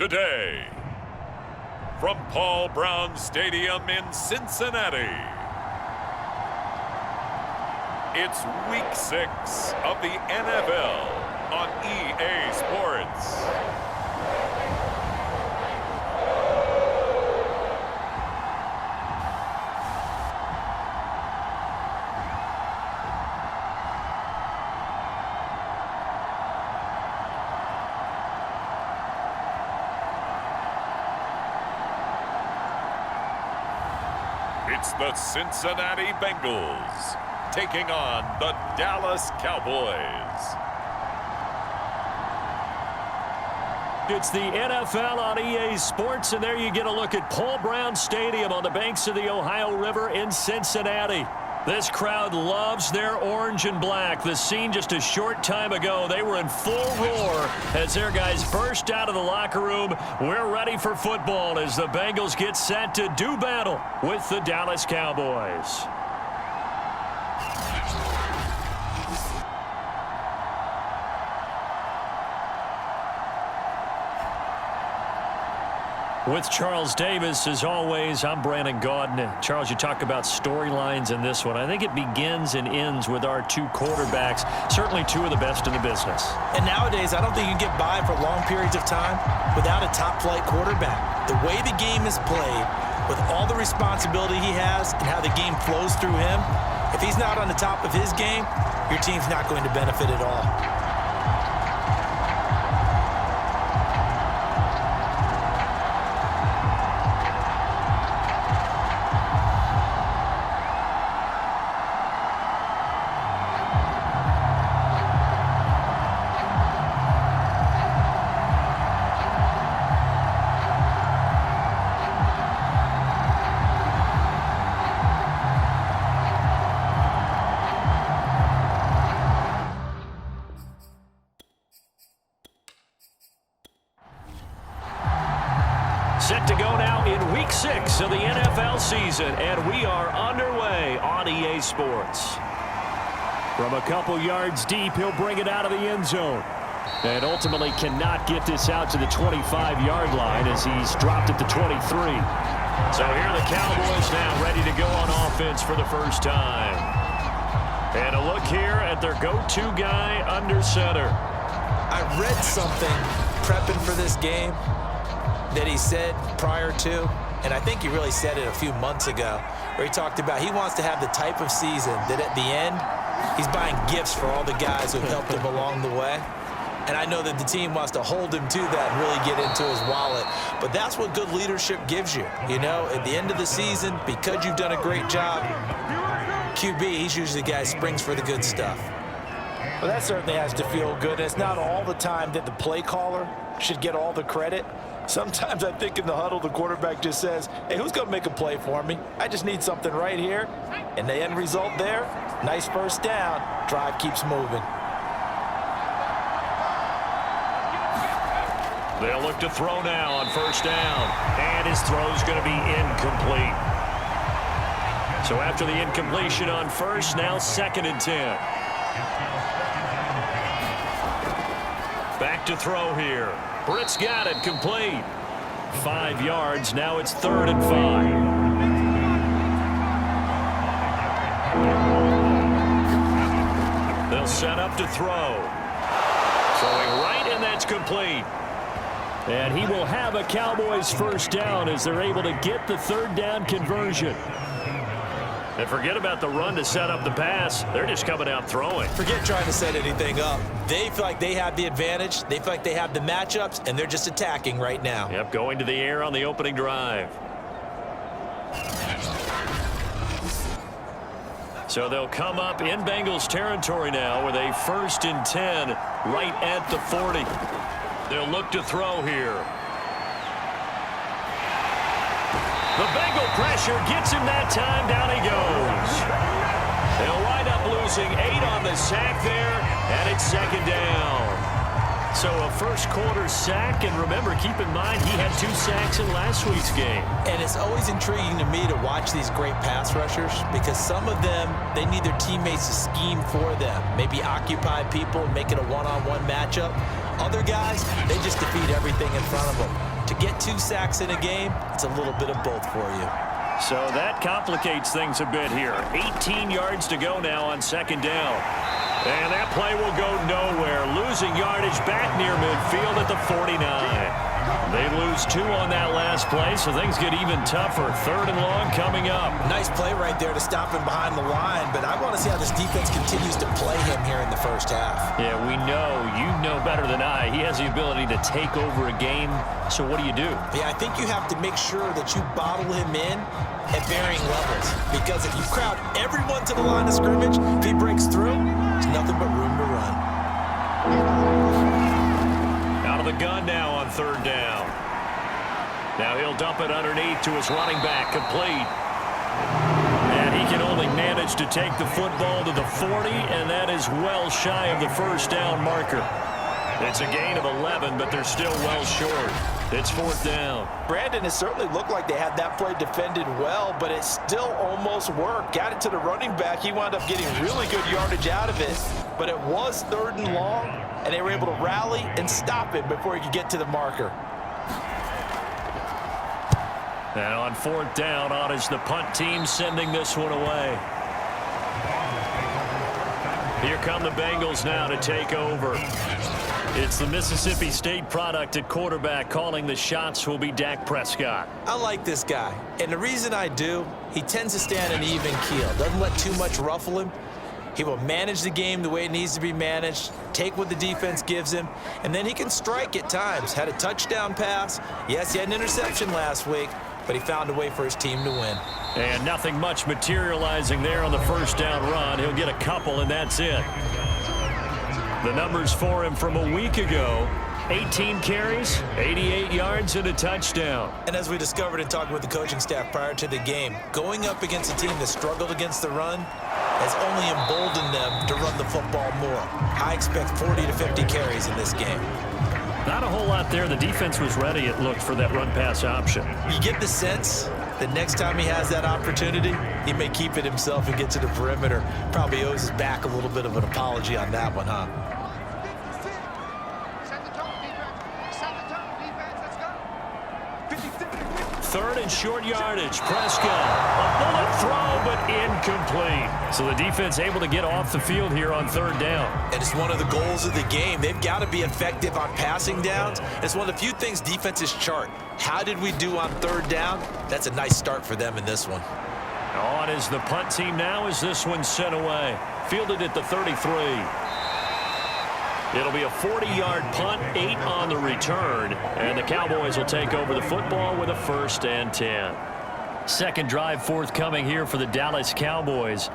today. From Paul Brown Stadium in Cincinnati, it's Week 6 of the NFL on EA Sports. It's the Cincinnati Bengals taking on the Dallas Cowboys. It's the NFL on EA Sports, and there you get a look at Paul Brown Stadium on the banks of the Ohio River in Cincinnati. This crowd loves their orange and black. The scene just a short time ago, they were in full roar as their guys burst out of the locker room. We're ready for football as the Bengals get set to do battle with the Dallas Cowboys. With Charles Davis, as always, I'm Brandon Gaudin. Charles, you talk about storylines in this one. I think it begins and ends with our two quarterbacks, certainly two of the best in the business. And nowadays, I don't think you can get by for long periods of time without a top-flight quarterback. The way the game is played, with all the responsibility he has and how the game flows through him, if he's not on the top of his game, your team's not going to benefit at all. Set to go now in Week 6 of the NFL season, and we are underway on EA Sports. From a couple yards deep, he'll bring it out of the end zone. And ultimately cannot get this out to the 25-yard line as he's dropped it to 23. So here are the Cowboys now ready to go on offense for the first time. And a look here at their go-to guy under center. I read something prepping for this game that he said prior to, and I think he really said it a few months ago, where he talked about he wants to have the type of season that at the end, he's buying gifts for all the guys who helped him along the way. And I know that the team wants to hold him to that and really get into his wallet. But that's what good leadership gives you. You know, at the end of the season, because you've done a great job, QB, he's usually the guy who springs for the good stuff. Well, that certainly has to feel good. And it's not all the time that the play caller should get all the credit. Sometimes I think in the huddle, the quarterback just says, hey, who's going to make a play for me? I just need something right here. And the end result there, nice first down. Drive keeps moving. They'll look to throw now on first down. And his throw's going to be incomplete. So after the incompletion on first, now 2nd and 10. Back to throw here. Britt's got it complete. 5 yards. Now it's 3rd and 5. They'll set up to throw. Throwing right, and that's complete. And he will have a Cowboys first down as they're able to get the 3rd down conversion. And forget about the run to set up the pass. They're just coming out throwing. Forget trying to set anything up. They feel like they have the advantage. They feel like they have the matchups, and they're just attacking right now. Yep, going to the air on the opening drive. So they'll come up in Bengals territory now with a 1st and 10 right at the 40. They'll look to throw here. The Bengal pressure gets him that time. Down he goes. They'll wind up losing 8 on the sack there, and it's 2nd down. So a first-quarter sack, and remember, keep in mind, he had 2 sacks in last week's game. And it's always intriguing to me to watch these great pass rushers because some of them, they need their teammates to scheme for them, maybe occupy people and make it a one-on-one matchup. Other guys, they just defeat everything in front of them. To get 2 sacks in a game, it's a little bit of both for you. So that complicates things a bit here. 18 yards to go now on second down. And that play will go nowhere. Losing yardage back near midfield at the 49. They lose 2 on that last play, so things get even tougher. 3rd and long coming up. Nice play right there to stop him behind the line, but I want to see how this defense continues to play him here in the first half. Yeah, we know. You know better than I. He has the ability to take over a game, so what do you do? Yeah, I think you have to make sure that you bottle him in at varying levels, because if you crowd everyone to the line of scrimmage, if he breaks through, there's nothing but room to run. Out of the gun now on 3rd down. Now he'll dump it underneath to his running back, complete. And he can only manage to take the football to the 40, and that is well shy of the first down marker. It's a gain of 11, but they're still well short. It's 4th down. Brandon, it certainly looked like they had that play defended well, but it still almost worked. Got it to the running back. He wound up getting really good yardage out of it, but it was 3rd and long, and they were able to rally and stop it before he could get to the marker. And on 4th down, on is the punt team sending this one away. Here come the Bengals now to take over. It's the Mississippi State product at quarterback. Calling the shots will be Dak Prescott. I like this guy, and the reason I do, he tends to stay on an even keel. Doesn't let too much ruffle him. He will manage the game the way it needs to be managed, take what the defense gives him, and then he can strike at times. Had a touchdown pass. Yes, he had an interception last week, but he found a way for his team to win. And nothing much materializing there on the first down run. He'll get a couple, and that's it. The numbers for him from a week ago: 18 carries, 88 yards, and a touchdown. And as we discovered in talking with the coaching staff prior to the game, going up against a team that struggled against the run has only emboldened them to run the football more. I expect 40 to 50 carries in this game. Not a whole lot there. The defense was ready, it looked, for that run-pass option. You get the sense that next time he has that opportunity, he may keep it himself and get to the perimeter. Probably owes his back a little bit of an apology on that one, huh? Third and short yardage. Prescott. A bullet throw, but incomplete. So the defense able to get off the field here on 3rd down. And it's one of the goals of the game. They've got to be effective on passing downs. It's one of the few things defenses chart. How did we do on 3rd down? That's a nice start for them in this one. On is the punt team now as this one's sent away. Fielded at the 33. It'll be a 40-yard punt, 8 on the return, and the Cowboys will take over the football with a 1st and 10. Second drive forthcoming here for the Dallas Cowboys.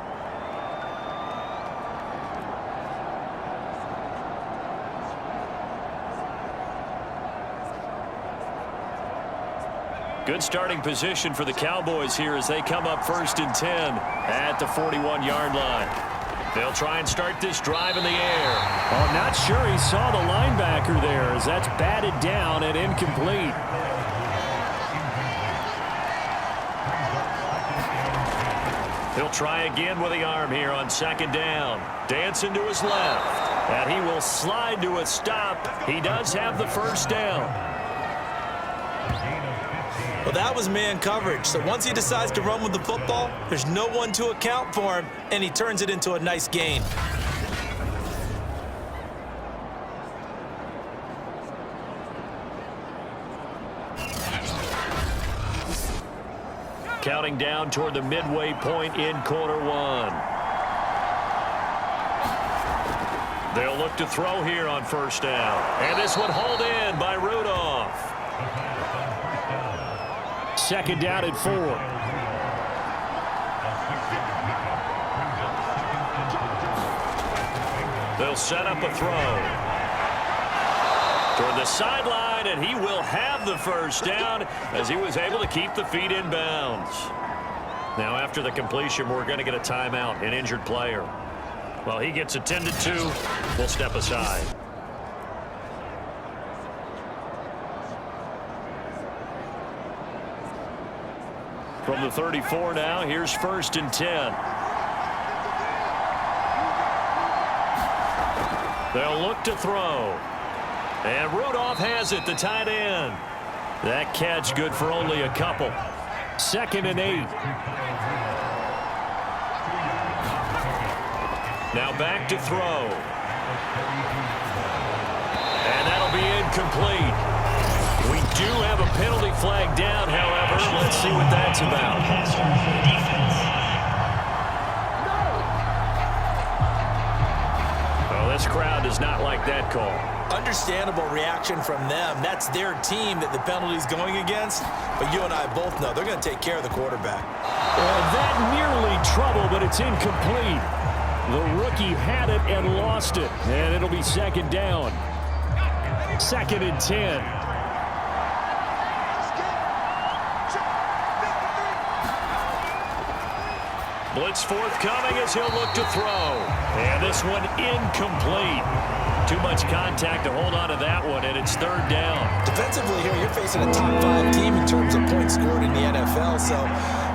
Good starting position for the Cowboys here as they come up 1st and 10 at the 41-yard line. They'll try and start this drive in the air. Oh, not sure he saw the linebacker there as that's batted down and incomplete. He'll try again with the arm here on 2nd down. Dancing to his left. And he will slide to a stop. He does have the 1st down. Well, that was man coverage. So once he decides to run with the football, there's no one to account for him, and he turns it into a nice gain. Counting down toward the midway point in quarter 1. They'll look to throw here on 1st down. And this one hauled in by Rudolph. 2nd down and 4. They'll set up a throw toward the sideline, and he will have the 1st down as he was able to keep the feet in bounds. Now after the completion, we're going to get a timeout, an injured player. While he gets attended to, we'll step aside. From the 34 now, here's 1st and 10. They'll look to throw. And Rudolph has it, the tight end. That catch good for only a couple. 2nd and 8. Now back to throw. And that'll be incomplete. We do have a penalty flag down, however. Let's see what that's about. Oh, this crowd does not like that call. Understandable reaction from them. That's their team that the penalty's going against. But you and I both know they're going to take care of the quarterback. That nearly trouble, but it's incomplete. The rookie had it and lost it. And it'll be 2nd down. 2nd and 10. Blitz forthcoming as he'll look to throw. And this one incomplete. Too much contact to hold on to that one, and it's 3rd down. Defensively here, you're facing a top 5 team in terms of points scored in the NFL. So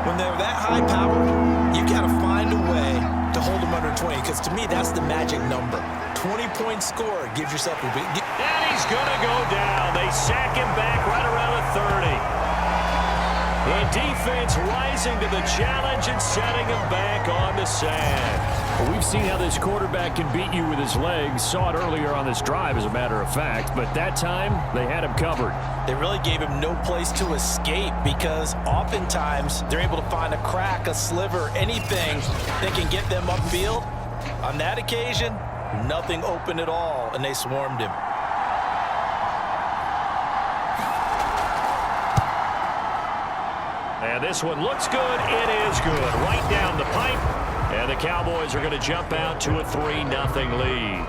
when they're that high-powered, you got to find a way to hold them under 20, because to me, that's the magic number. 20 points scored gives yourself a big... And he's going to go down. They sack him back right around the 30. The defense rising to the challenge and setting him back on the sand. Well, we've seen how this quarterback can beat you with his legs. Saw it earlier on this drive, as a matter of fact. But that time, they had him covered. They really gave him no place to escape, because oftentimes they're able to find a crack, a sliver, anything that can get them upfield. On that occasion, nothing open at all, and they swarmed him. And this one looks good. It is good. Right down the pipe. And the Cowboys are going to jump out to a 3-0 lead.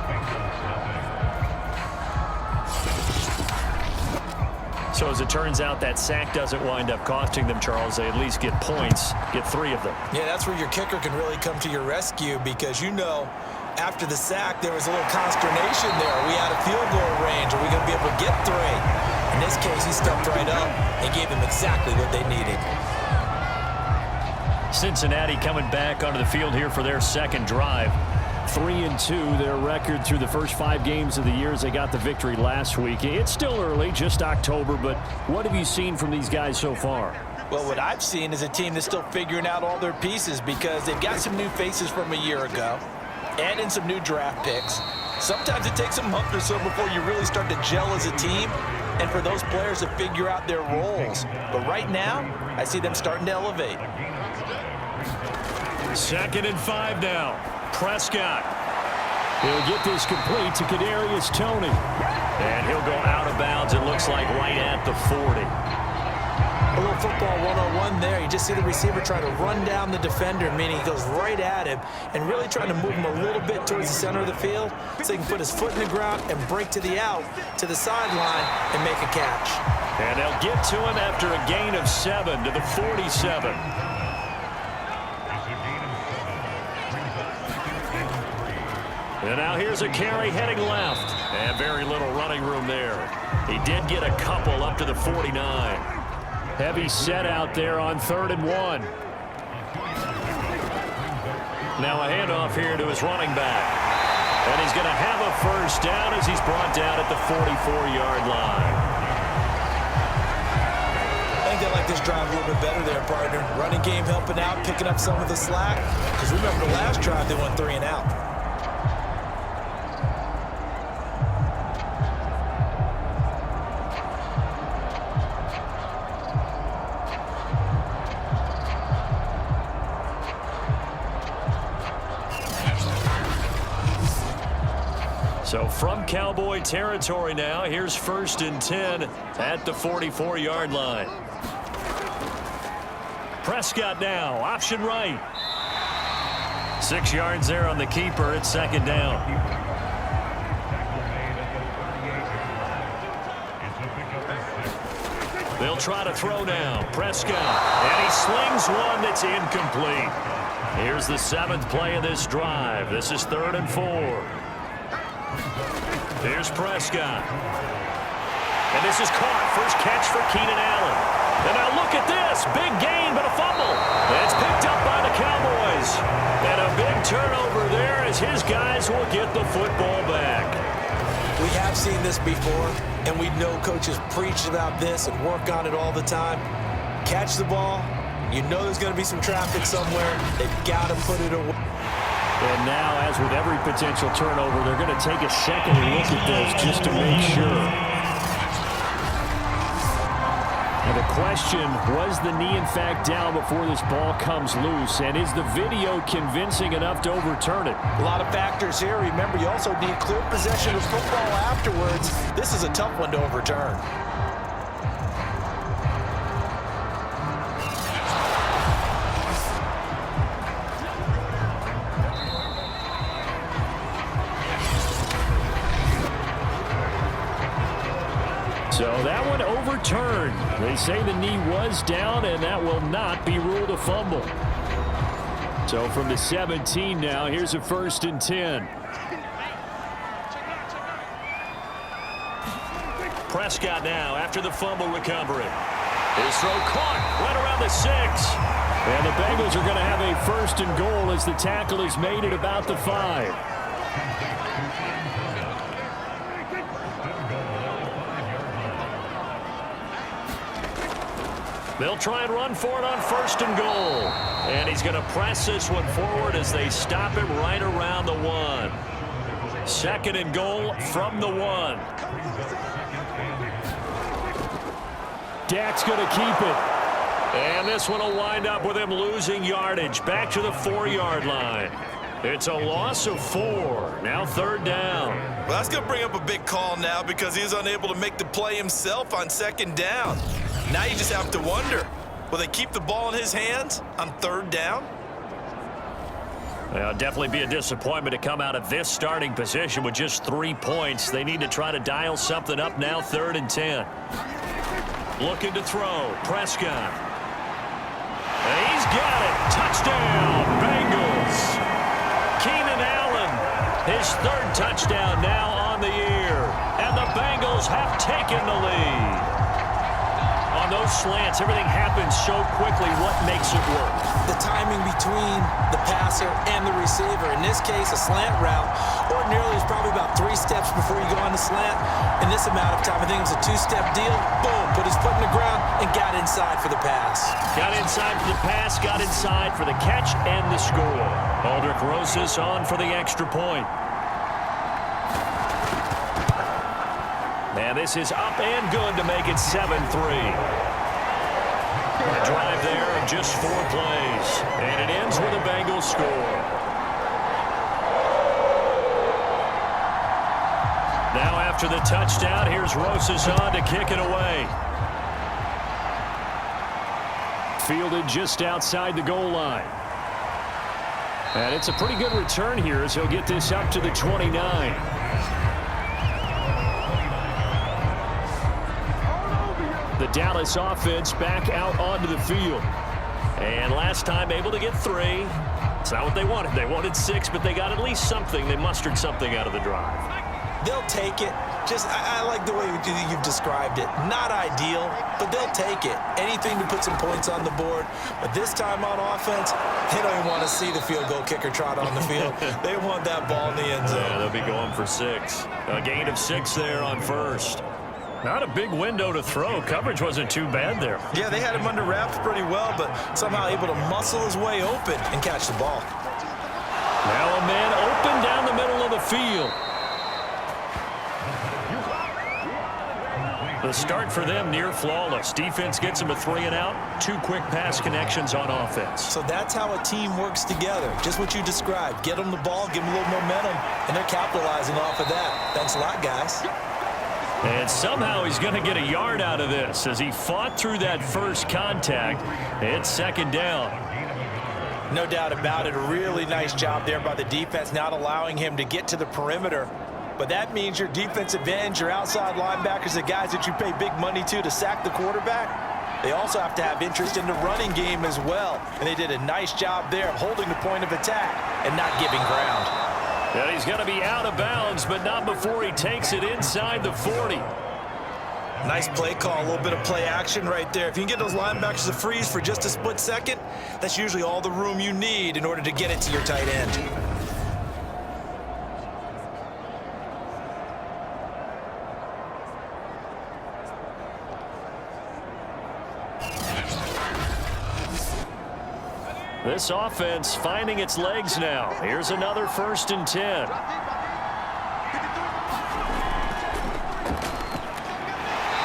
So as it turns out, that sack doesn't wind up costing them, Charles. They at least get points, get 3 of them. Yeah, that's where your kicker can really come to your rescue, because you know after the sack there was a little consternation there. Are we out of field goal range? Are we going to be able to get 3? In this case, he stepped right up and gave them exactly what they needed. Cincinnati coming back onto the field here for their 2nd drive. 3-2, their record through the first 5 games of the year as they got the victory last week. It's still early, just October, but what have you seen from these guys so far? Well, what I've seen is a team that's still figuring out all their pieces, because they've got some new faces from a year ago, add in some new draft picks. Sometimes it takes a month or so before you really start to gel as a team, and for those players to figure out their roles. But right now, I see them starting to elevate. 2nd and 5 now. Prescott. He'll get this complete to Kadarius Toney. And he'll go out of bounds, it looks like, right at the 40. A little football 101 there. You just see the receiver try to run down the defender, meaning he goes right at him and really trying to move him a little bit towards the center of the field so he can put his foot in the ground and break to the out, to the sideline, and make a catch. And they'll get to him after a gain of 7 to the 47. And now here's a carry heading left. And very little running room there. He did get a couple up to the 49. Heavy set out there on 3rd and 1. Now a handoff here to his running back. And he's going to have a first down as he's brought down at the 44-yard line. I think they like this drive a little bit better there, partner. Running game helping out, picking up some of the slack. Because remember the last drive, they went 3 and out. So from Cowboy territory now, here's 1st and 10 at the 44-yard line. Prescott now, option right. 6 yards there on the keeper. It's 2nd down. They'll try to throw now. Prescott, and he slings one that's incomplete. Here's the 7th play of this drive. This is 3rd and 4. Here's Prescott. And this is caught. First catch for Keenan Allen. And now look at this. Big gain, but a fumble. It's picked up by the Cowboys. And a big turnover there as his guys will get the football back. We have seen seen this before, and we know coaches preach about this and work on it all the time. Catch the ball. You know there's going to be some traffic somewhere. They've got to put it away. And now, as with every potential turnover, they're going to take a second look at this just to make sure. And the question, was the knee in fact down before this ball comes loose? And is the video convincing enough to overturn it? A lot of factors here. Remember, you also need clear possession of football afterwards. This is a tough one to overturn. So that one overturned. They say the knee was down, and that will not be ruled a fumble. So from the 17 now, here's a 1st and 10. Prescott now after the fumble recovery. His throw caught right around the 6. And the Bengals are going to have a 1st and goal as the tackle is made at about the 5. They'll try and run for it on 1st and goal. And he's going to press this one forward as they stop him right around the 1. 2nd and goal from the 1. Dak's going to keep it. And this one will wind up with him losing yardage back to the 4-yard line. It's a loss of 4. Now 3rd down. Well, that's going to bring up a big call now because he was unable to make the play himself on 2nd down. Now you just have to wonder, will they keep the ball in his hands on 3rd down? Well, definitely be a disappointment to come out of this starting position with just 3 points. They need to try to dial something up now, 3rd and 10. Looking to throw. Prescott. And he's got it. Touchdown, Bengals. Keenan Allen, his 3rd touchdown now on the year. And the Bengals have taken the lead. On those slants, everything happens so quickly. What makes it work? The timing between the passer and the receiver. In this case, a slant route ordinarily is probably about 3 steps before you go on the slant. In this amount of time, I think it was a 2-step deal. Boom, put his foot in the ground and got inside for the pass. Got inside for the pass, got inside for the catch and the score. Aldrich Rosas on for the extra point. And this is up and good to make it 7-3. A drive there of just 4 plays. And it ends with a Bengals score. Now after the touchdown, here's Rosas on to kick it away. Fielded just outside the goal line. And it's a pretty good return here as he'll get this up to the 29. The Dallas offense back out onto the field. And last time able to get 3. It's not what they wanted. They wanted 6, but they got at least something. They mustered something out of the drive. They'll take it. I like the way you've described it. Not ideal, but they'll take it. Anything to put some points on the board. But this time on offense, they don't even want to see the field goal kicker trot on the field. They want that ball in the end zone. Yeah, they'll be going for 6. A gain of 6 there on 1st. Not a big window to throw. Coverage wasn't too bad there. Yeah, they had him under wraps pretty well, but somehow able to muscle his way open and catch the ball. Now a man open down the middle of the field. The start for them near flawless. Defense gets them a 3 and out. 2 quick pass connections on offense. So that's how a team works together. Just what you described. Get them the ball, give them a little momentum, and they're capitalizing off of that. Thanks a lot, guys. And somehow he's going to get a yard out of this as he fought through that first contact. It's 2nd down. No doubt about it. A really nice job there by the defense, not allowing him to get to the perimeter. But that means your defensive ends, your outside linebackers, the guys that you pay big money to sack the quarterback, they also have to have interest in the running game as well. And they did a nice job there of holding the point of attack and not giving ground. And he's going to be out of bounds, but not before he takes it inside the 40. Nice play call, a little bit of play action right there. If you can get those linebackers to freeze for just a split second, that's usually all the room you need in order to get it to your tight end. This offense finding its legs now. Here's another 1st and 10.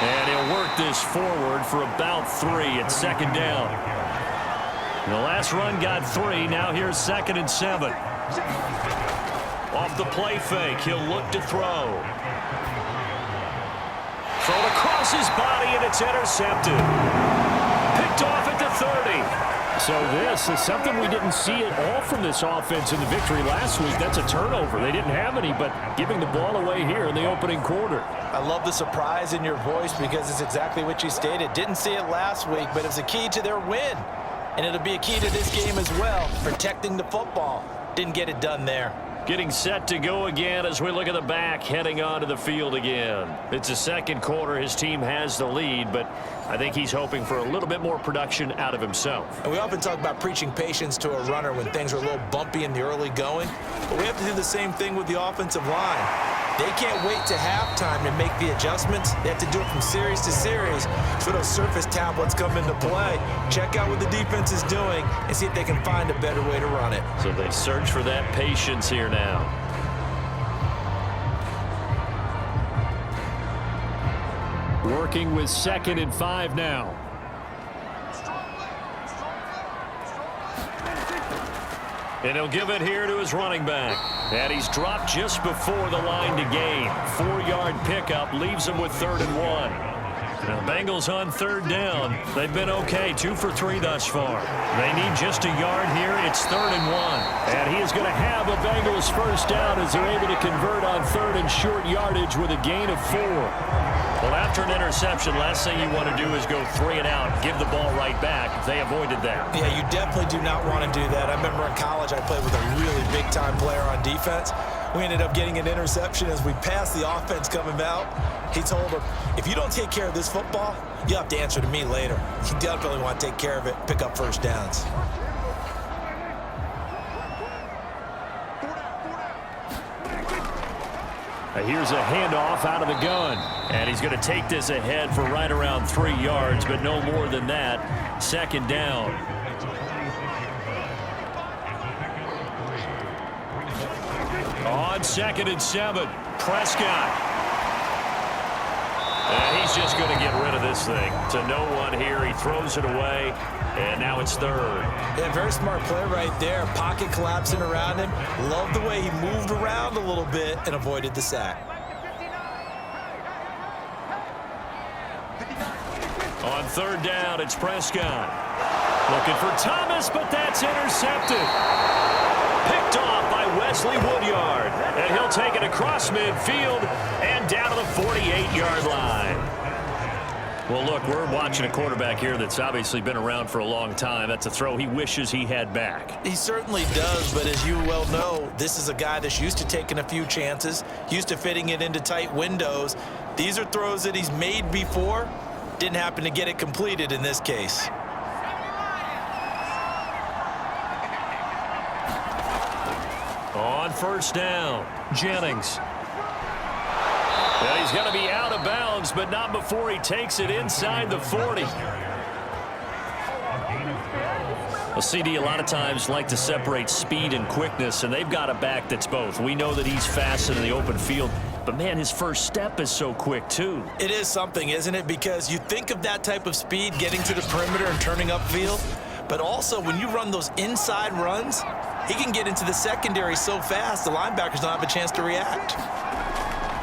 And he'll work this forward for about 3 at 2nd down. The last run got 3. Now here's 2nd and 7. Off the play fake, he'll look to throw. Thrown across his body, and it's intercepted. Picked off at the 30. So this is something we didn't see at all from this offense in the victory last week. That's a turnover. They didn't have any, but giving the ball away here in the opening quarter. I love the surprise in your voice because it's exactly what you stated. Didn't see it last week, but it's a key to their win. And it'll be a key to this game as well, protecting the football. Didn't get it done there. Getting set to go again as we look at the back, heading onto the field again. It's the 2nd quarter. His team has the lead, but I think he's hoping for a little bit more production out of himself. And we often talk about preaching patience to a runner when things are a little bumpy in the early going, but we have to do the same thing with the offensive line. They can't wait to halftime to make the adjustments. They have to do it from series to series so those surface tablets come into play. Check out what the defense is doing and see if they can find a better way to run it. So they search for that patience here now. Working with 2nd and 5 now. And he'll give it here to his running back. And he's dropped just before the line to gain. 4-yard pickup leaves him with 3rd and 1. Now, the Bengals on 3rd down. They've been okay, 2 for 3 thus far. They need just a yard here. It's 3rd and 1. And he is going to have a Bengals 1st down as they're able to convert on 3rd and short yardage with a gain of 4. Well, after an interception, last thing you want to do is go 3 and out, give the ball right back. They avoided that. Yeah, you definitely do not want to do that. I remember in college I played with a really big-time player on defense. We ended up getting an interception as we passed the offense coming out. He told him, if you don't take care of this football, you'll have to answer to me later. You definitely want to take care of it, pick up 1st downs. Here's a handoff out of the gun. And he's going to take this ahead for right around 3 yards, but no more than that. 2nd down. On 2nd and 7, Prescott. And he's just going to get rid of this thing. To no one here. He throws it away, and now it's 3rd. Yeah, very smart play right there. Pocket collapsing around him. Love the way he moved around a little bit and avoided the sack. On 3rd down, it's Prescott. Looking for Thomas, but that's intercepted. Picked off by Wesley Woodyard. And he'll take it across midfield and down to the 48-yard line. Well, look, we're watching a quarterback here that's obviously been around for a long time. That's a throw he wishes he had back. He certainly does, but as you well know, this is a guy that's used to taking a few chances, used to fitting it into tight windows. These are throws that he's made before. Didn't happen to get it completed in this case. On 1st down, Jennings. And he's going to be out of bounds, but not before he takes it inside the 40. Well, CD, a lot of times like to separate speed and quickness, and they've got a back that's both. We know that he's fast in the open field, but, man, his first step is so quick, too. It is something, isn't it? Because you think of that type of speed getting to the perimeter and turning upfield, but also when you run those inside runs, he can get into the secondary so fast the linebackers don't have a chance to react.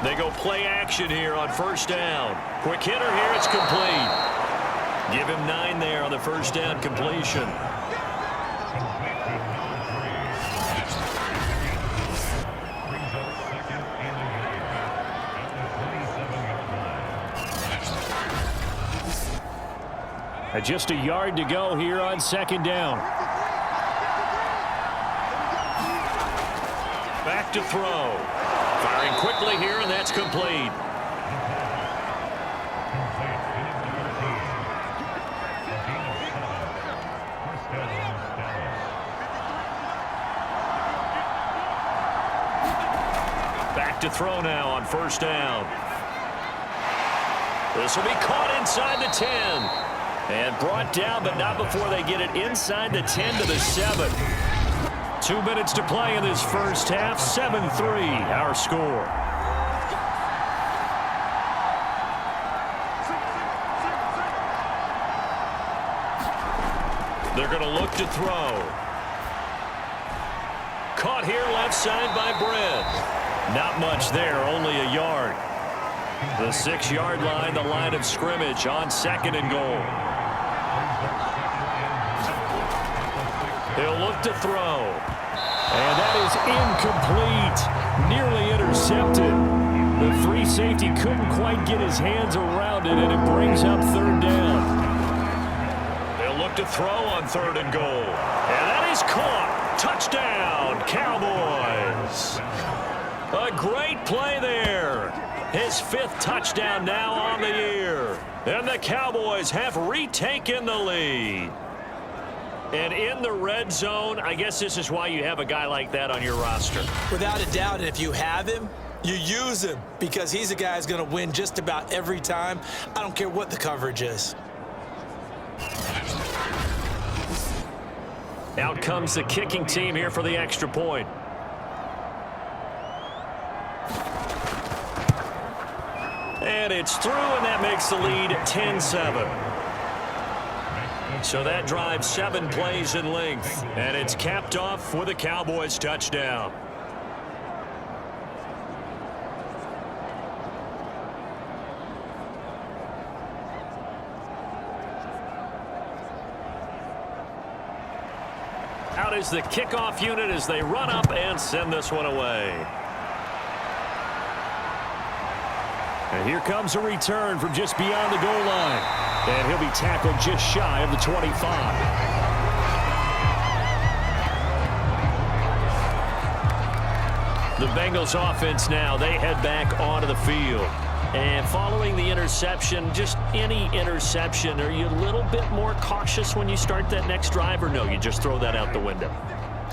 They go play action here on 1st down. Quick hitter here, it's complete. Give him 9 there on the 1st down completion. Just a yard to go here on 2nd down. Back to throw. Firing quickly here, and that's complete. Back to throw now on 1st down. This will be caught inside the 10. And brought down, but not before they get it inside the 10 to the 7. 2 minutes to play in this first half. 7-3, our score. They're going to look to throw. Caught here left side by Brent. Not much there, only a yard. The 6-yard line, the line of scrimmage on 2nd and goal. He'll look to throw. And that is incomplete. Nearly intercepted. The free safety couldn't quite get his hands around it, and it brings up 3rd down. They'll look to throw on 3rd and goal. And that is caught. Touchdown, Cowboys. A great play there. His 5th touchdown now on the year. And the Cowboys have retaken the lead. And in the red zone, I guess this is why you have a guy like that on your roster. Without a doubt, and if you have him, you use him because he's a guy who's going to win just about every time. I don't care what the coverage is. Out comes the kicking team here for the extra point. And it's through, and that makes the lead 10-7. So that drives 7 plays in length, and it's capped off with a Cowboys touchdown. Out is the kickoff unit as they run up and send this one away. And here comes a return from just beyond the goal line. And he'll be tackled just shy of the 25. The Bengals offense now, they head back onto the field. And following the interception, just any interception, are you a little bit more cautious when you start that next drive, or no, you just throw that out the window?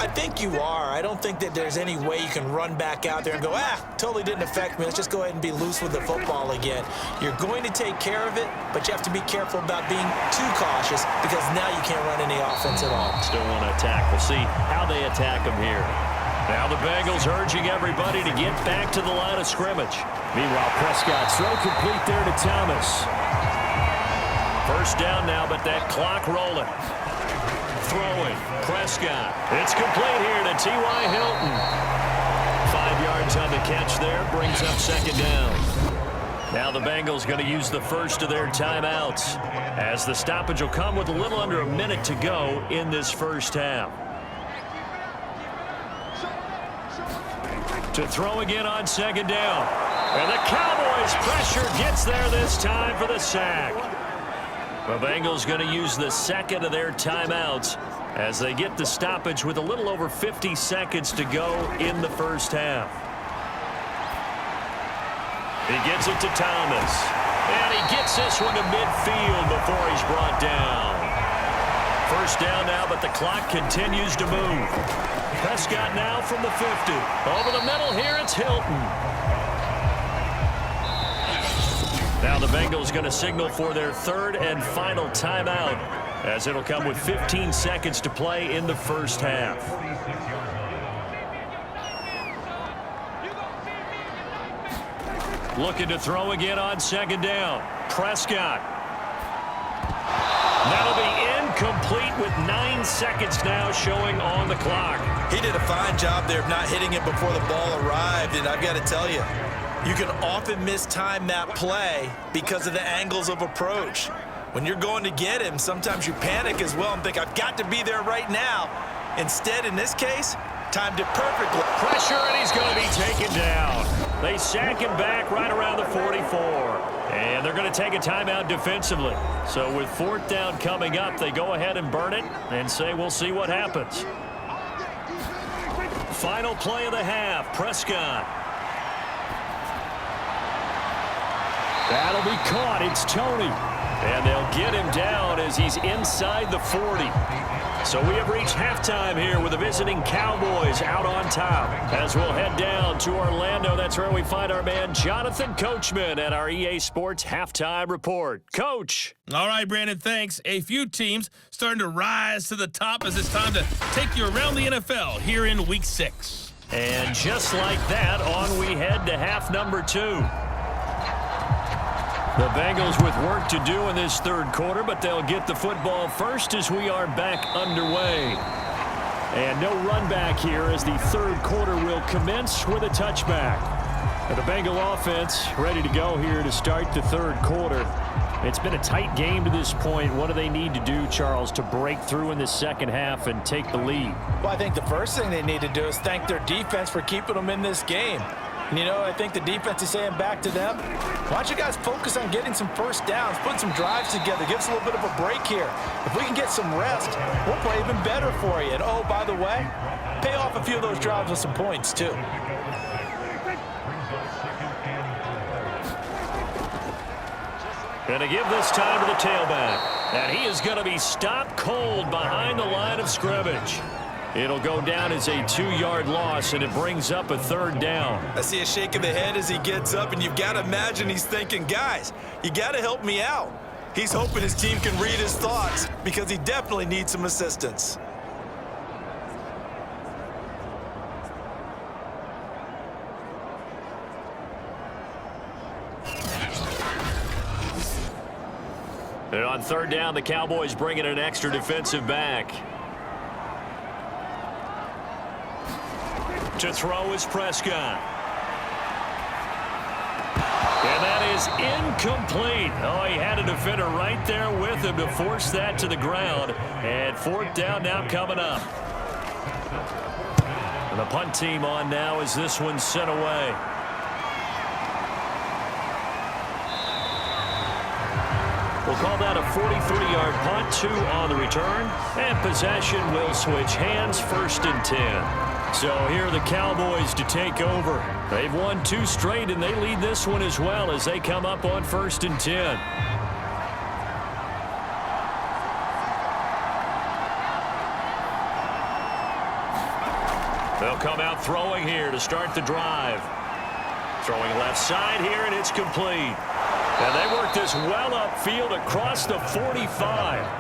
I think you are. I don't think that there's any way you can run back out there and go, totally didn't affect me. Let's just go ahead and be loose with the football again. You're going to take care of it, but you have to be careful about being too cautious because now you can't run any offense at all. Still want to attack. We'll see how they attack them here. Now the Bengals urging everybody to get back to the line of scrimmage. Meanwhile, Prescott's throw complete there to Thomas. First down now, but that clock rolling. Throwing, Prescott. It's complete here to T.Y. Hilton. 5 yards on the catch there, brings up 2nd down. Now the Bengals going to use the first of their timeouts, as the stoppage will come with a little under a minute to go in this first half. To throw again on 2nd down. And the Cowboys pressure gets there this time for the sack. The Bengals going to use the 2nd of their timeouts as they get the stoppage with a little over 50 seconds to go in the first half. He gets it to Thomas. And he gets this one to midfield before he's brought down. First down now, but the clock continues to move. Prescott now from the 50. Over the middle here, it's Hilton. Now the Bengals going to signal for their 3rd and final timeout, as it'll come with 15 seconds to play in the first half. Looking to throw again on 2nd down. Prescott. That'll be incomplete with 9 seconds now showing on the clock. He did a fine job there of not hitting it before the ball arrived, and I've got to tell you, you can often mistime that play because of the angles of approach. When you're going to get him, sometimes you panic as well and think, I've got to be there right now. Instead, in this case, timed it perfectly. Pressure, and he's going to be taken down. They sack him back right around the 44. And they're going to take a timeout defensively. So with 4th down coming up, they go ahead and burn it and say, we'll see what happens. Final play of the half, Prescott. That'll be caught. It's Tony. And they'll get him down as he's inside the 40. So we have reached halftime here with the visiting Cowboys out on top. As we'll head down to Orlando, that's where we find our man Jonathan Coachman at our EA Sports Halftime Report. Coach. All right, Brandon, thanks. A few teams starting to rise to the top as it's time to take you around the NFL here in Week 6. And just like that, on we head to half number 2. The Bengals with work to do in this third quarter, but they'll get the football first as we are back underway. And no run back here as the third quarter will commence with a touchback. And the Bengal offense ready to go here to start the third quarter. It's been a tight game to this point. What do they need to do, Charles, to break through in the second half and take the lead? Well, I think the first thing they need to do is thank their defense for keeping them in this game. And, you know, I think the defense is saying back to them, why don't you guys focus on getting some first downs, put some drives together, give us a little bit of a break here. If we can get some rest, we'll play even better for you. And, oh, by the way, pay off a few of those drives with some points, too. Going to give this time to the tailback. And he is going to be stopped cold behind the line of scrimmage. It'll go down as a 2-yard loss, and it brings up a third down. I see a shake of the head as he gets up, and you've got to imagine he's thinking, guys, you got to help me out. He's hoping his team can read his thoughts because he definitely needs some assistance. And on third down, the Cowboys bring in an extra defensive back. To throw is Prescott. And that is incomplete. Oh, he had a defender right there with him to force that to the ground. And fourth down now coming up. And the punt team on now as this one's sent away. We'll call that a 43-yard punt, 2 on the return. And possession will switch hands, 1st and 10. So here are the Cowboys to take over. They've won 2 straight, and they lead this one as well as they come up on 1st and 10. They'll come out throwing here to start the drive. Throwing left side here, and it's complete. And they work this well upfield across the 45.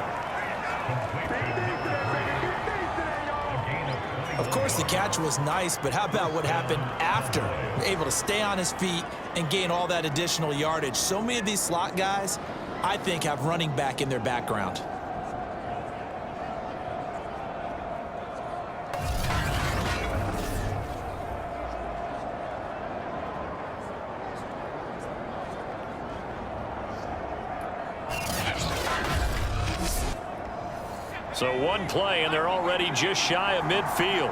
Of course, the catch was nice, but how about what happened after? Able to stay on his feet and gain all that additional yardage. So many of these slot guys, I think, have running back in their background. So one play, and they're already just shy of midfield.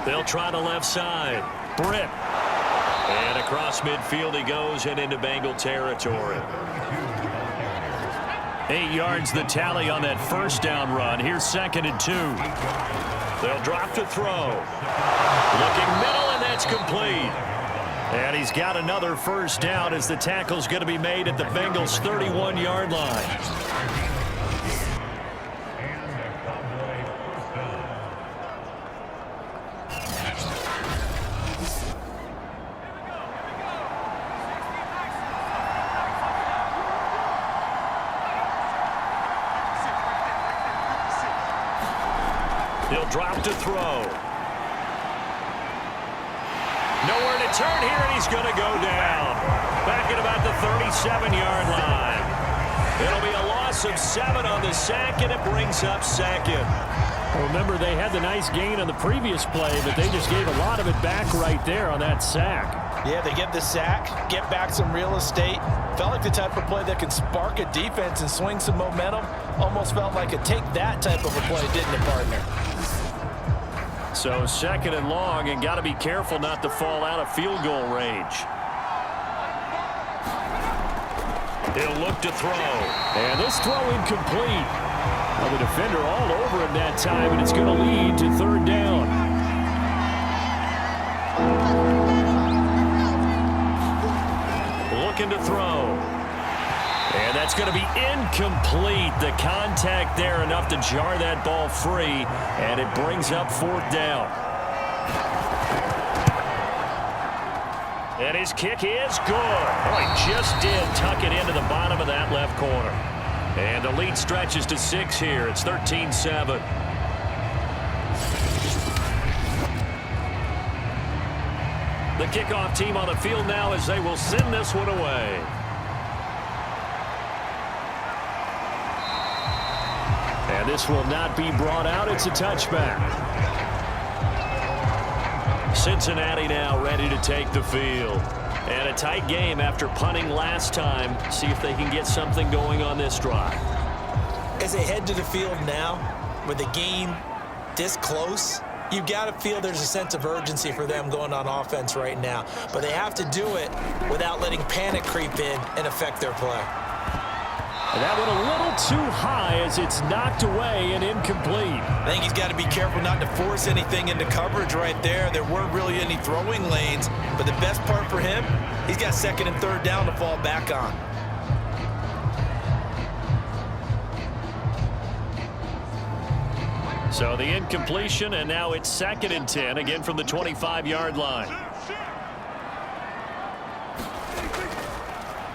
They'll try the left side. Britt. And across midfield he goes and into Bengal territory. 8 yards the tally on that first down run. Here's 2nd and 2. They'll drop to throw. Looking middle, and that's complete. And he's got another first down as the tackle's going to be made at the Bengals' 31-yard line. He'll drop to throw. Nowhere to turn here, and he's going to go down. Back at about the 37-yard line. It'll be a loss of 7 on the sack, and it brings up 2nd. Well, remember, they had the nice gain on the previous play, but they just gave a lot of it back right there on that sack. Yeah, they get the sack, get back some real estate. Felt like the type of play that can spark a defense and swing some momentum. Almost felt like a take-that type of a play, didn't it, partner? So 2nd and long, and got to be careful not to fall out of field goal range. He'll look to throw. And this throw incomplete. Well, the defender all over him that time, and it's going to lead to 3rd down. Looking to throw. And that's going to be incomplete. The contact there enough to jar that ball free, and it brings up 4th down. And his kick is good. Oh, he just did tuck it into the bottom of that left corner. And the lead stretches to 6 here. It's 13-7. The kickoff team on the field now as they will send this one away. And this will not be brought out. It's a touchback. Cincinnati now ready to take the field. And a tight game after punting last time. See if they can get something going on this drive. As they head to the field now, with the game this close, you've got to feel there's a sense of urgency for them going on offense right now. But they have to do it without letting panic creep in and affect their play. And that went a little too high as it's knocked away and incomplete. I think he's got to be careful not to force anything into coverage right there. There weren't really any throwing lanes, but the best part for him, he's got 2nd and 3rd down to fall back on. So the incompletion, and now it's 2nd and 10, again from the 25-yard line.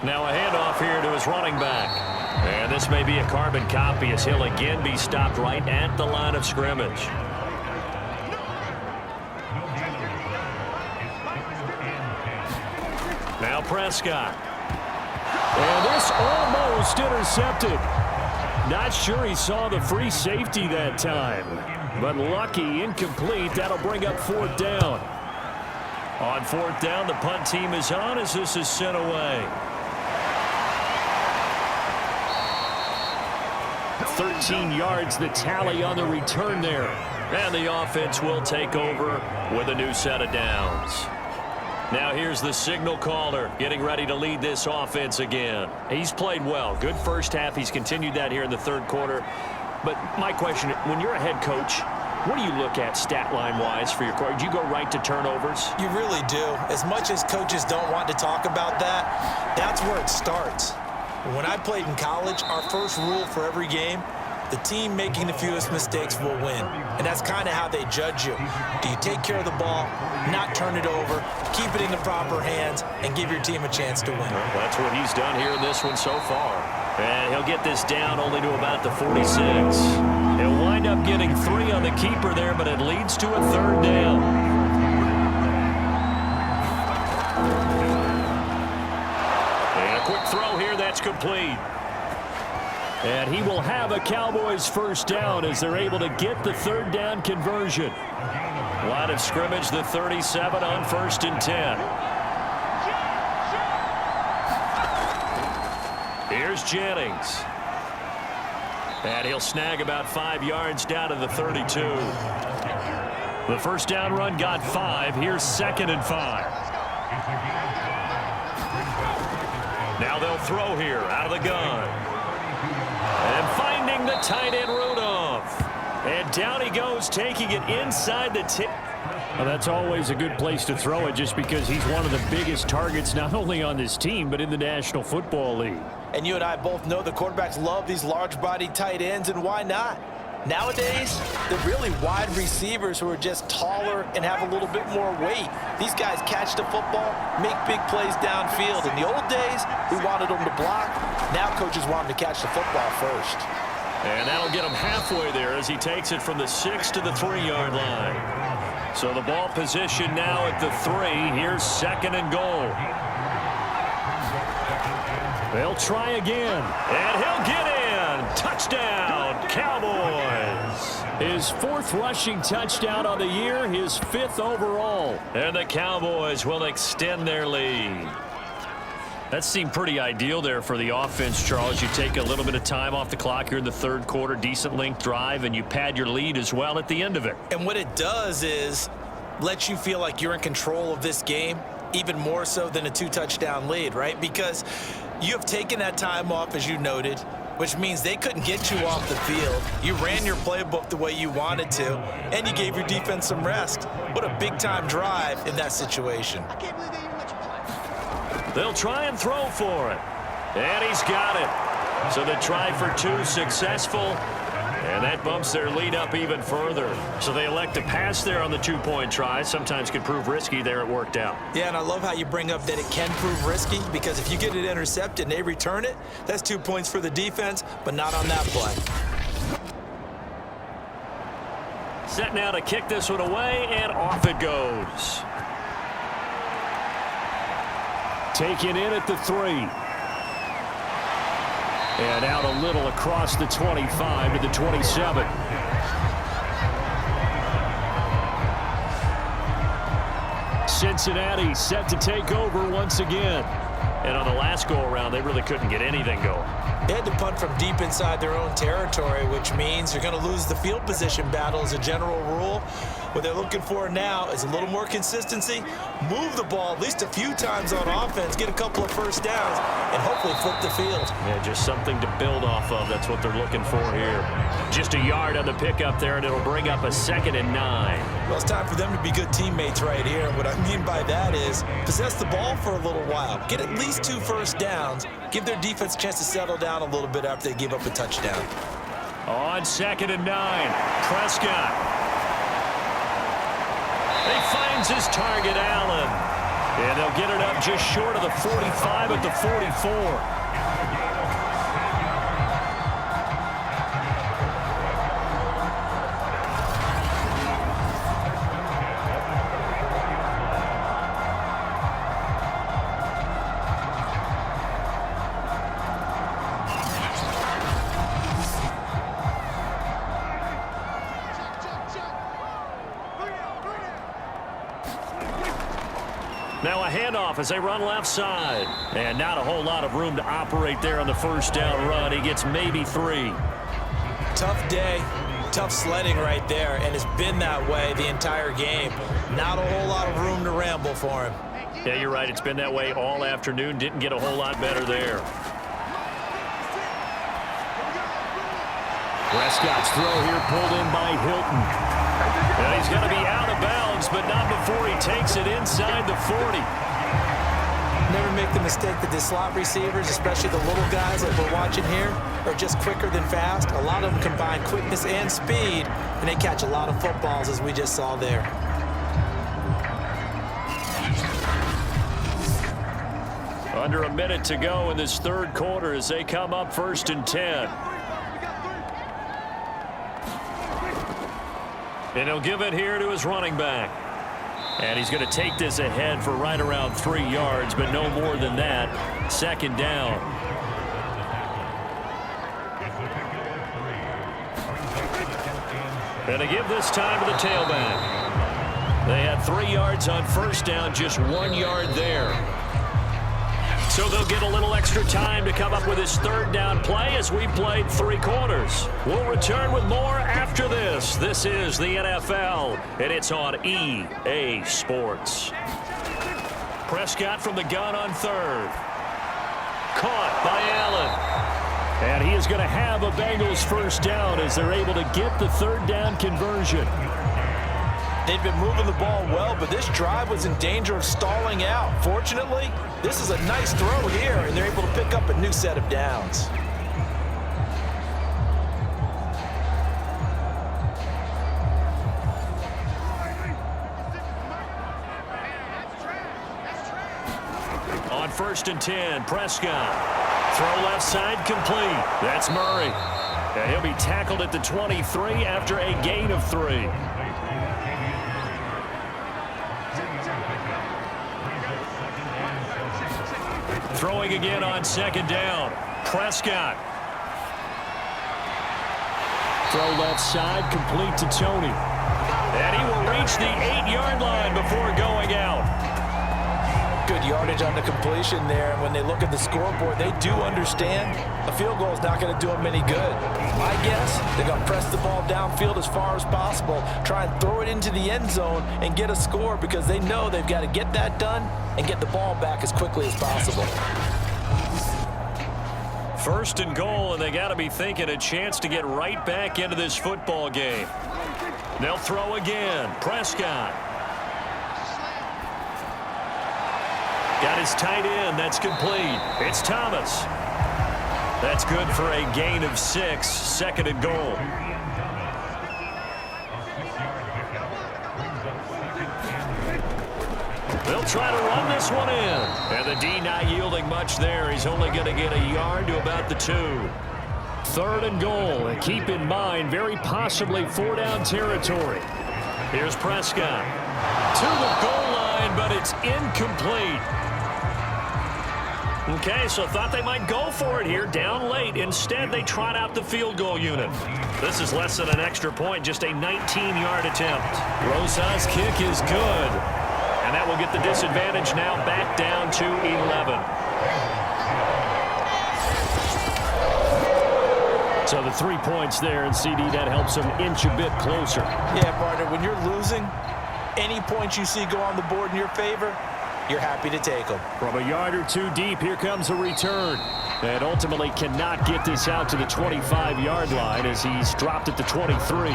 Now a handoff here to his running back. And this may be a carbon copy as he'll again be stopped right at the line of scrimmage. Now Prescott. And this almost intercepted. Not sure he saw the free safety that time. But lucky, incomplete. That'll bring up 4th down. On 4th down, the punt team is on as this is sent away. 13 yards the tally on the return there. And the offense will take over with a new set of downs. Now here's the signal caller getting ready to lead this offense again. He's played well. Good first half. He's continued that here in the 3rd quarter. But my question, when you're a head coach, what do you look at stat line-wise for your quarterback? Do you go right to turnovers? You really do. As much as coaches don't want to talk about that, that's where it starts. When I played in college, our first rule for every game, the team making the fewest mistakes will win. And that's kind of how they judge you. Do you take care of the ball, not turn it over, keep it in the proper hands, and give your team a chance to win? Well, that's what he's done here in this one so far. And he'll get this down only to about the 46. He'll wind up getting 3 on the keeper there, but it leads to a 3rd down. And a quick throw here, that's complete. And he will have a Cowboys 1st down as they're able to get the 3rd down conversion. Line of scrimmage, the 37 on 1st and 10. Here's Jennings. And he'll snag about 5 yards down to the 32. The 1st down run got 5. Here's 2nd and 5. Now they'll throw here out of the gun. And finding the tight end Rudolph. And down he goes, taking it inside the 10. Well, that's always a good place to throw it just because he's one of the biggest targets not only on this team but in the National Football League. And you and I both know the quarterbacks love these large-bodied tight ends, and why not? Nowadays, they're really wide receivers who are just taller and have a little bit more weight. These guys catch the football, make big plays downfield. In the old days, we wanted them to block. Now coaches want them to catch the football first. And that'll get him halfway there as he takes it from the 6 to the 3-yard line. So the ball position now at the 3. Here's 2nd and goal. They'll try again. And he'll get in. Touchdown, Cowboys. His 4th rushing touchdown on the year, his 5th overall. And the Cowboys will extend their lead. That seemed pretty ideal there for the offense, Charles. You take a little bit of time off the clock here in the 3rd quarter, decent length drive, and you pad your lead as well at the end of it. And what it does is let you feel like you're in control of this game, even more so than a 2-touchdown lead, right? Because you have taken that time off, as you noted, which means they couldn't get you off the field. You ran your playbook the way you wanted to, and you gave your defense some rest. What a big-time drive in that situation. They'll try and throw for it. And he's got it. So the try for two successful. And that bumps their lead up even further. So they elect to pass there on the two-point try. Sometimes could prove risky there. It worked out. Yeah, and I love how you bring up that it can prove risky, because if you get it intercepted and they return it, that's 2 points for the defense, but not on that play. Set now to kick this one away, and off it goes. Taken in at the 3. And out a little across the 25 to the 27. Cincinnati set to take over once again. And on the last go-around, they really couldn't get anything going. They had to punt from deep inside their own territory, which means you're going to lose the field position battle as a general rule. What they're looking for now is a little more consistency, move the ball at least a few times on offense, get a couple of first downs, and hopefully flip the field. Yeah, just something to build off of. That's what they're looking for here. Just a yard on the pickup there, and it'll bring up a 2nd and 9. Well, it's time for them to be good teammates right here. What I mean by that is possess the ball for a little while, get at least 2 first downs, give their defense a chance to settle down a little bit after they give up a touchdown. On 2nd and 9, Prescott. He finds his target, Allen. And they'll get it up just short of the 45 at the 44. Now a handoff as they run left side. And not a whole lot of room to operate there on the first down run. He gets maybe 3. Tough day, tough sledding right there, and it's been that way the entire game. Not a whole lot of room to ramble for him. Yeah, you're right. It's been that way all afternoon. Didn't get a whole lot better there. Prescott's throw here pulled in by Hilton. And he's going to be out of bounds, but not before he takes it inside the 40. Never make the mistake that the slot receivers, especially the little guys like we're watching here, are just quicker than fast. A lot of them combine quickness and speed, and they catch a lot of footballs, as we just saw there. Under a minute to go in this third quarter as they come up 1st and 10. And he'll give it here to his running back. And he's going to take this ahead for right around 3 yards, but no more than that. 2nd down. And to give this time to the tailback. They had 3 yards on first down, just 1 yard there. So they'll get a little extra time to come up with his 3rd down play as we played 3 quarters. We'll return with more after this. This is the NFL, and it's on EA Sports. Prescott from the gun on 3rd. Caught by Allen. And he is going to have a Bengals first down as they're able to get the 3rd down conversion. They've been moving the ball well, but this drive was in danger of stalling out. Fortunately, this is a nice throw here, and they're able to pick up a new set of downs. On 1st and 10, Prescott. Throw left side complete. That's Murray. And he'll be tackled at the 23 after a gain of 3. Throwing again on 2nd down. Prescott. Throw left side, complete to Tony. And he will reach the 8-yard line before going out. Good yardage on the completion there, and when they look at the scoreboard, they do understand a field goal is not going to do them any good. My guess, they're going to press the ball downfield as far as possible, try and throw it into the end zone and get a score, because they know they've got to get that done and get the ball back as quickly as possible. 1st and goal, and they got to be thinking a chance to get right back into this football game. They'll throw again. Prescott. Got his tight end. That's complete. It's Thomas. That's good for a gain of 6, 2nd and goal. They'll try to run this one in. And the D not yielding much there. He's only going to get a yard to about the 2. 3rd and goal. And keep in mind, very possibly 4-down territory. Here's Prescott. To the goal line, but it's incomplete. Okay, so thought they might go for it here, down late. Instead, they trot out the field goal unit. This is less than an extra point, just a 19-yard attempt. Rosa's kick is good. And that will get the disadvantage now back down to 11. So the 3 points there, and CD, that helps them inch a bit closer. Yeah, partner, when you're losing, any points you see go on the board in your favor, you're happy to take them. From a yard or 2 deep, here comes a return. And ultimately cannot get this out to the 25-yard line as he's dropped at the 23.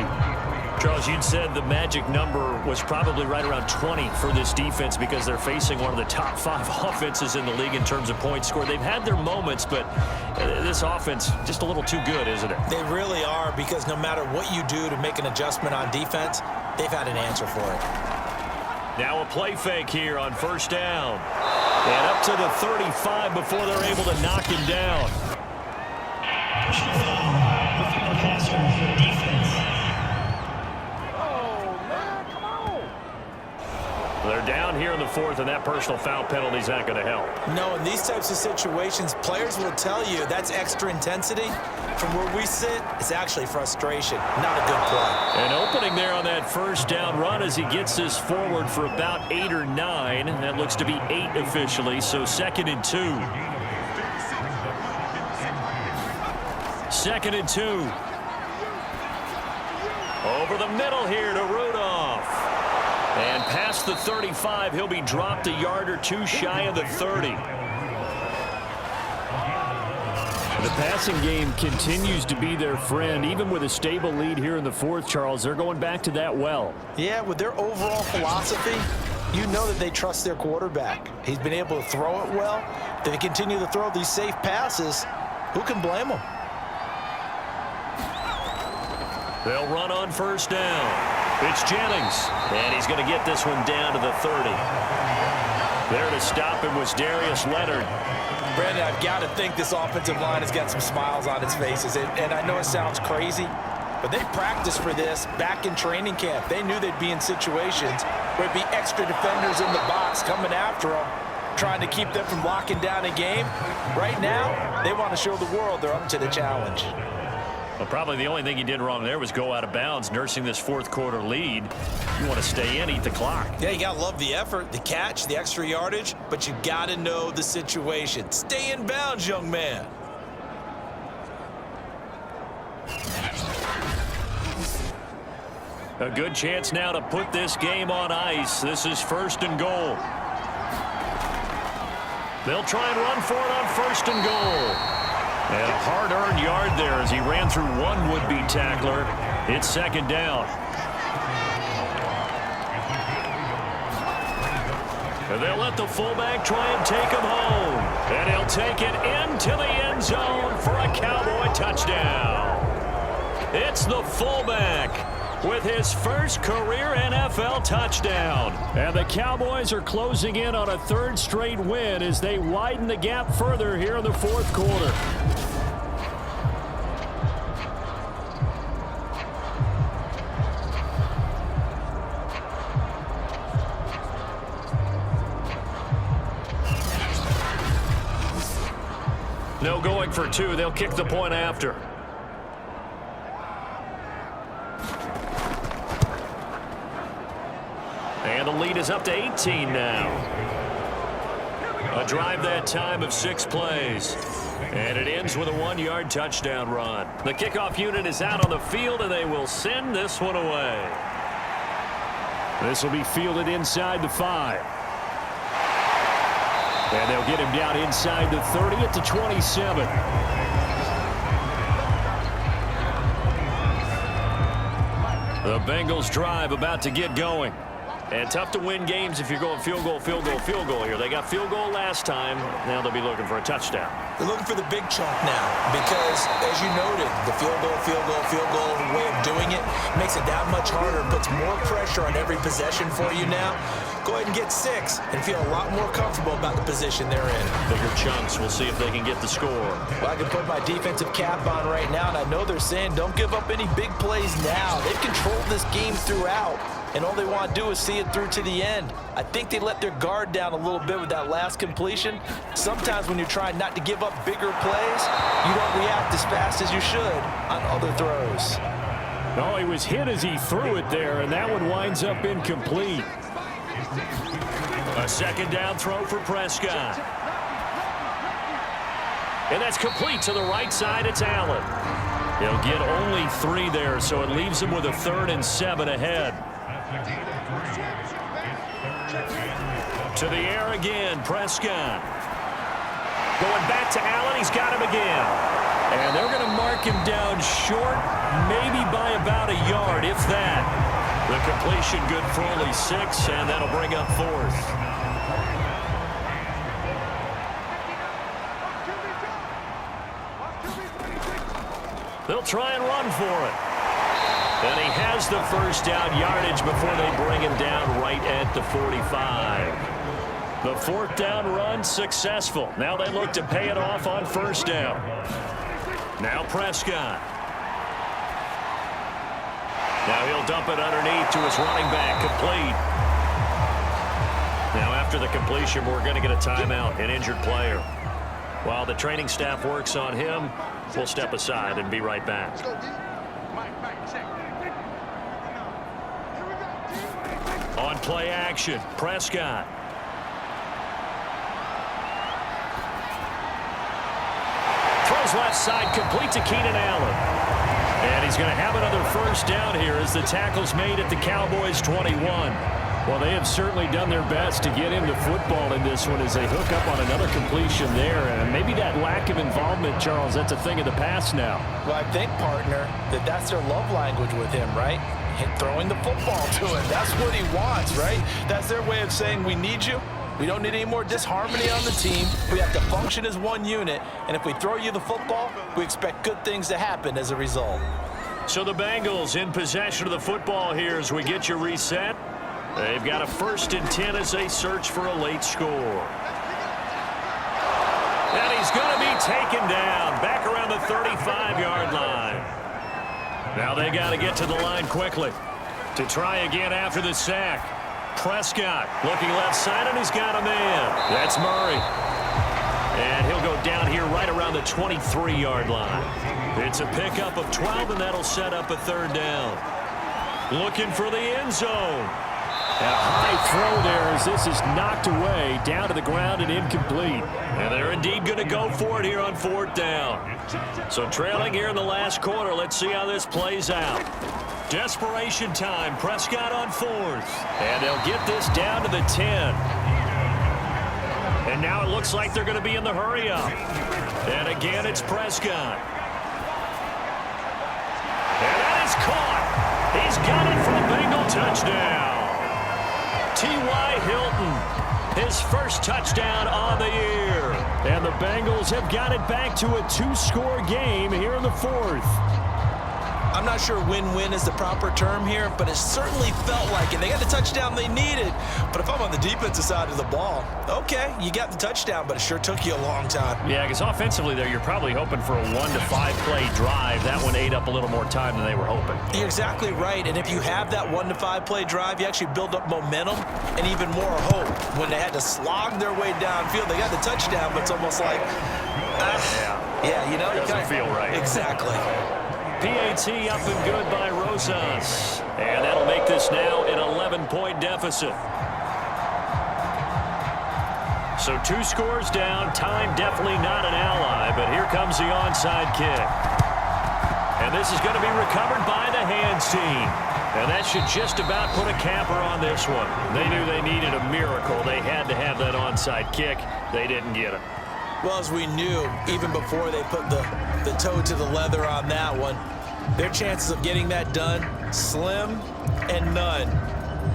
Charles, you'd said the magic number was probably right around 20 for this defense because they're facing one of the top 5 offenses in the league in terms of points scored. They've had their moments, but this offense just a little too good, isn't it? They really are, because no matter what you do to make an adjustment on defense, they've had an answer for it. Now a play fake here on 1st down. And up to the 35 before they're able to knock him down. They're down here in the 4th, and that personal foul penalty is not going to help. No, in these types of situations, players will tell you that's extra intensity. From where we sit, it's actually frustration, not a good play. An opening there on that 1st down run as he gets this forward for about 8 or 9. That looks to be 8 officially, so 2nd and 2. 2nd and 2. Over the middle here to Rudolph. And past the 35, he'll be dropped a yard or 2 shy of the 30. The passing game continues to be their friend. Even with a stable lead here in the 4th, Charles, they're going back to that well. Yeah, with their overall philosophy, you know that they trust their quarterback. He's been able to throw it well. They continue to throw these safe passes. Who can blame them? They'll run on 1st down. It's Jennings, and he's going to get this one down to the 30. There to stop him was Darius Leonard. Brandon, I've got to think this offensive line has got some smiles on its faces. And I know it sounds crazy, but they practiced for this back in training camp. They knew they'd be in situations where it'd be extra defenders in the box coming after them, trying to keep them from locking down a game. Right now, they want to show the world they're up to the challenge. Well, probably the only thing he did wrong there was go out of bounds, nursing this 4th quarter lead. You want to stay in, eat the clock. Yeah, you got to love the effort, the catch, the extra yardage, but you got to know the situation. Stay in bounds, young man. A good chance now to put this game on ice. This is 1st and goal. They'll try and run for it on 1st and goal. And a hard-earned yard there as he ran through one would-be tackler. It's 2nd down. And they'll let the fullback try and take him home. And he'll take it into the end zone for a Cowboy touchdown. It's the fullback with his first career NFL touchdown. And the Cowboys are closing in on a 3rd straight win as they widen the gap further here in the 4th quarter. No going for 2. They'll kick the point after. And the lead is up to 18 now. A drive that time of 6 plays. And it ends with a 1-yard touchdown run. The kickoff unit is out on the field, and they will send this one away. This will be fielded inside the 5. And they'll get him down inside the 30 at the 27. The Bengals drive about to get going. And tough to win games if you're going field goal, field goal, field goal here. They got field goal last time. Now they'll be looking for a touchdown. They're looking for the big chunk now because, as you noted, the field goal way of doing it makes it that much harder, puts more pressure on every possession for you now. Go ahead and get 6 and feel a lot more comfortable about the position they're in. Bigger chunks. We'll see if they can get the score. Well, I can put my defensive cap on right now, and I know they're saying don't give up any big plays now. They've controlled this game throughout, and all they want to do is see it through to the end. I think they let their guard down a little bit with that last completion. Sometimes when you're trying not to give up bigger plays, you don't react as fast as you should on other throws. Oh, he was hit as he threw it there, and that one winds up incomplete. A second down throw for Prescott. And that's complete to the right side. It's Allen. He'll get only 3 there, so it leaves him with a 3rd and 7 ahead. To the air again, Prescott. Going back to Allen, he's got him again. And they're going to mark him down short, maybe by about a yard, if that. The completion good for only 6, and that'll bring up 4th. They'll try and run for it. And he has the first down yardage before they bring him down right at the 45. The 4th down run successful. Now they look to pay it off on 1st down. Now Prescott. Now he'll dump it underneath to his running back, complete. Now after the completion, we're going to get a timeout, an injured player. While the training staff works on him, we'll step aside and be right back. On play action, Prescott. Throws left side, complete to Keenan Allen. And he's going to have another first down here as the tackle's made at the Cowboys 21. Well, they have certainly done their best to get him the football in this one as they hook up on another completion there. And maybe that lack of involvement, Charles, that's a thing of the past now. Well, I think, partner, that's their love language with him, right? Throwing the football to him. That's what he wants, right? That's their way of saying we need you. We don't need any more disharmony on the team. We have to function as one unit. And if we throw you the football, we expect good things to happen as a result. So the Bengals in possession of the football here as we get you reset. They've got a 1st and 10 as they search for a late score. And he's going to be taken down back around the 35-yard line. Now they got to get to the line quickly to try again after the sack. Prescott looking left side, and he's got a man. That's Murray. And he'll go down here right around the 23-yard line. It's a pickup of 12, and that'll set up a 3rd down. Looking for the end zone. A high throw there as this is knocked away, down to the ground and incomplete. And they're indeed going to go for it here on 4th down. So trailing here in the last quarter, let's see how this plays out. Desperation time, Prescott on 4th. And they'll get this down to the 10. And now it looks like they're going to be in the hurry-up. And again, it's Prescott. And that is caught. He's got it for the Bengal touchdown. T.Y. Hilton, his first touchdown on the year. And the Bengals have got it back to a 2-score game here in the 4th. I'm not sure win-win is the proper term here, but it certainly felt like it. They got the touchdown they needed. But if I'm on the defensive side of the ball, okay, you got the touchdown, but it sure took you a long time. Yeah, because offensively there, you're probably hoping for a 1 to 5 play drive. That one ate up a little more time than they were hoping. You're exactly right. And if you have that 1 to 5 play drive, you actually build up momentum and even more hope. When they had to slog their way downfield, they got the touchdown, but it's almost like, yeah, you know, it doesn't feel right. Exactly. PAT up and good by Rosas. And that'll make this now an 11-point deficit. So 2 scores down. Time definitely not an ally, but here comes the onside kick. And this is going to be recovered by the hands team. And that should just about put a capper on this one. They knew they needed a miracle. They had to have that onside kick. They didn't get it. Well, as we knew, even before they put the toe to the leather on that one, their chances of getting that done, slim and none.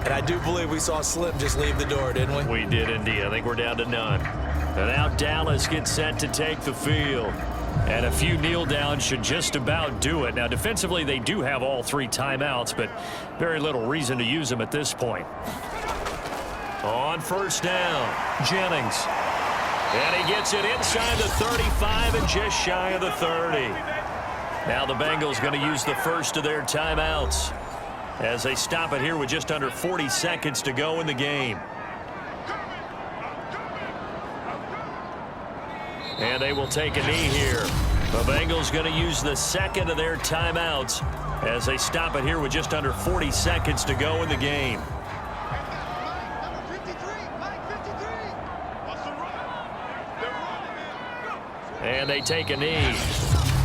And I do believe we saw Slim just leave the door, didn't we? We did indeed. I think we're down to none. And now Dallas gets set to take the field. And a few kneel downs should just about do it. Now, defensively, they do have all 3 timeouts, but very little reason to use them at this point. On first down, Jennings. And he gets it inside the 35 and just shy of the 30. Now the Bengals going to use the first of their timeouts as they stop it here with just under 40 seconds to go in the game. And they will take a knee here. The Bengals going to use the second of their timeouts as they stop it here with just under 40 seconds to go in the game. And they take a knee.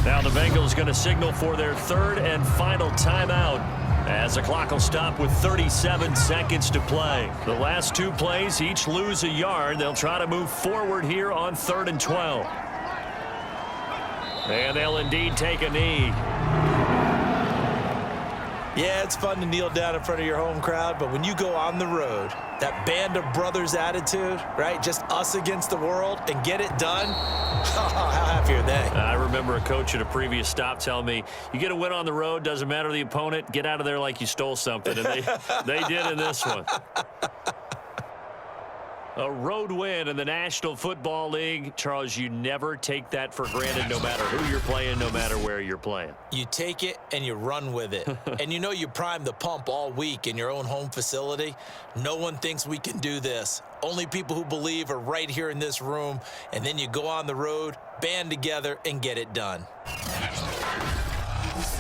Now the Bengals going to signal for their third and final timeout as the clock will stop with 37 seconds to play. The last 2 plays each lose a yard. They'll try to move forward here on 3rd and 12. And they'll indeed take a knee. Yeah, it's fun to kneel down in front of your home crowd, but when you go on the road, that band of brothers attitude, right? Just us against the world and get it done. How happy are they? I remember a coach at a previous stop telling me, you get a win on the road, doesn't matter the opponent, get out of there like you stole something. And they did in this one. A road win in the National Football League. Charles, you never take that for granted no matter who you're playing, no matter where you're playing. You take it and you run with it. And you know you prime the pump all week in your own home facility. No one thinks we can do this. Only people who believe are right here in this room. And then you go on the road, band together, and get it done.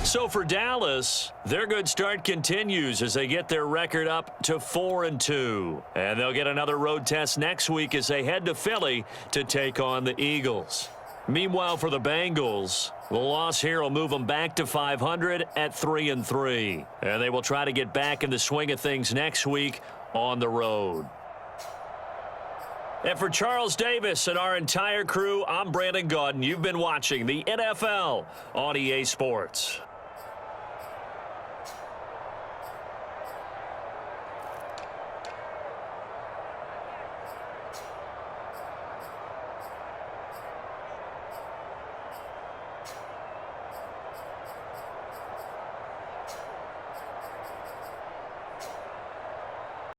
So for Dallas, their good start continues as they get their record up to 4-2. And they'll get another road test next week as they head to Philly to take on the Eagles. Meanwhile, for the Bengals, the loss here will move them back to 500 at 3-3. And they will try to get back in the swing of things next week on the road. And for Charles Davis and our entire crew, I'm Brandon Gaudin. You've been watching the NFL on EA Sports.